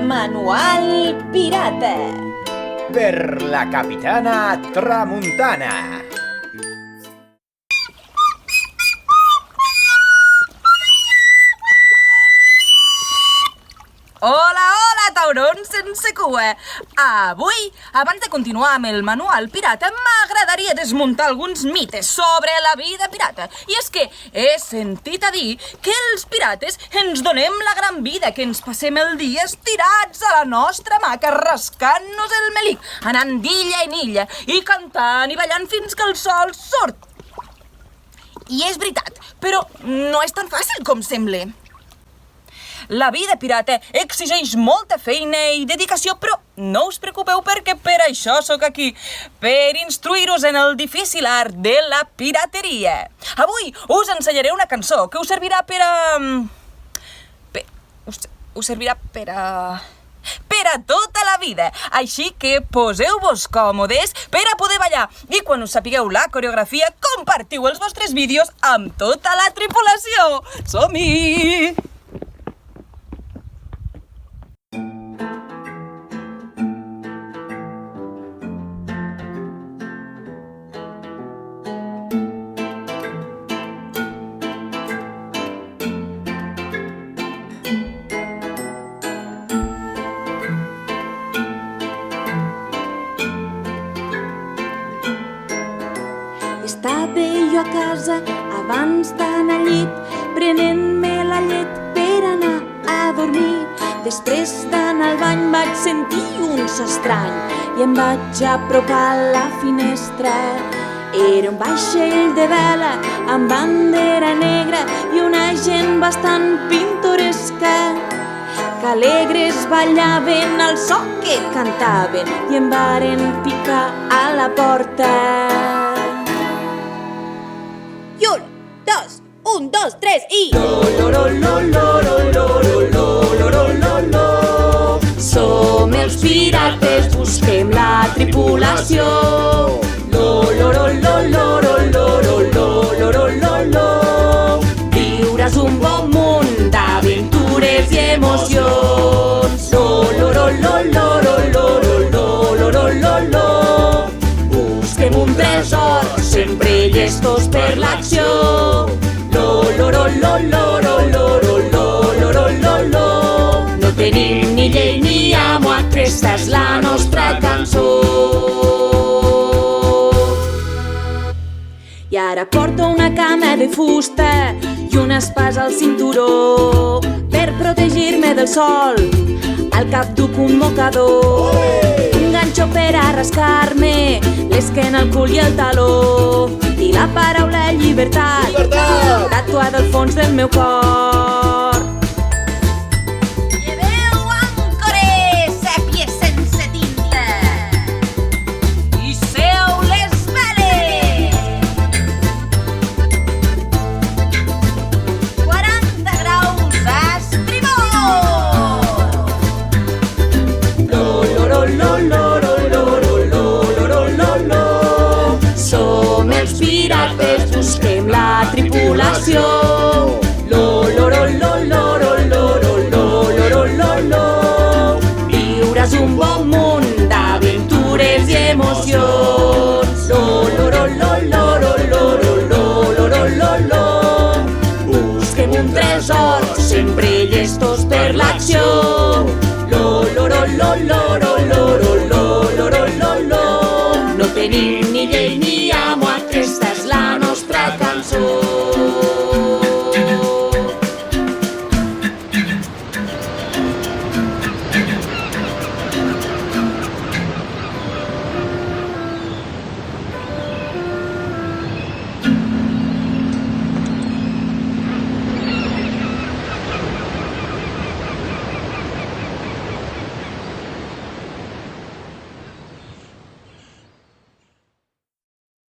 Manual pirata per la capitana Tramuntana. Hola, hola, taurons sense cua! Avui, abans de continuar amb el manual pirata, m'agradaria desmuntar alguns mites sobre la vida pirata. I és que he sentit a dir que els pirates ens donem la gran vida, que ens passem el dia estirats a la nostra hamaca, rascant-nos el melic, anant d'illa en illa i cantant i ballant fins que el sol surt. I és veritat, però no és tan fàcil com sembla. La vida pirata exigeix molta feina i dedicació, però no us preocupeu perquè per això sóc aquí, per instruir-vos en el difícil art de la pirateria. Avui us ensenyaré una cançó que us servirà per a tota la vida. Així que poseu-vos còmodes per a poder ballar i quan us sapigueu la coreografia compartiu els vostres vídeos amb tota la tripulació. Som-hi! Estava jo a casa abans d'anar al llit, prenent-me la llet per anar a dormir. Després d'anar al bany vaig sentir un so estrany i em vaig apropar a la finestra. Era un vaixell de vela amb bandera negra i una gent bastant pintoresca, que alegres ballaven al so que cantaven i em varen picar a la porta. Un, dos, tres i... Som els pirates, busquem la tripulació. Viuràs un bon munt d'aventures i emocions. Busquem un tresor, sempre llestos per l'acció. No tenim ni llei ni amo, aquesta és la nostra cançó. I ara porto una cama de fusta i una espasa al cinturó per protegir-me del sol. Al cap duc un mocador, un ganxo per a rascar-me l'esquena, el cul i el taló, i la paraula llibertat tatuada al fons del meu cor. Lleveu àncores, sèpies sense tinta, hisseu les veles. 40 graus a estribor. Som els pirates, busquem la tripulació. Viuràs un bon munt d'aventures i emocions. Busquem un tresor, sempre llestos per l'acció. No tenim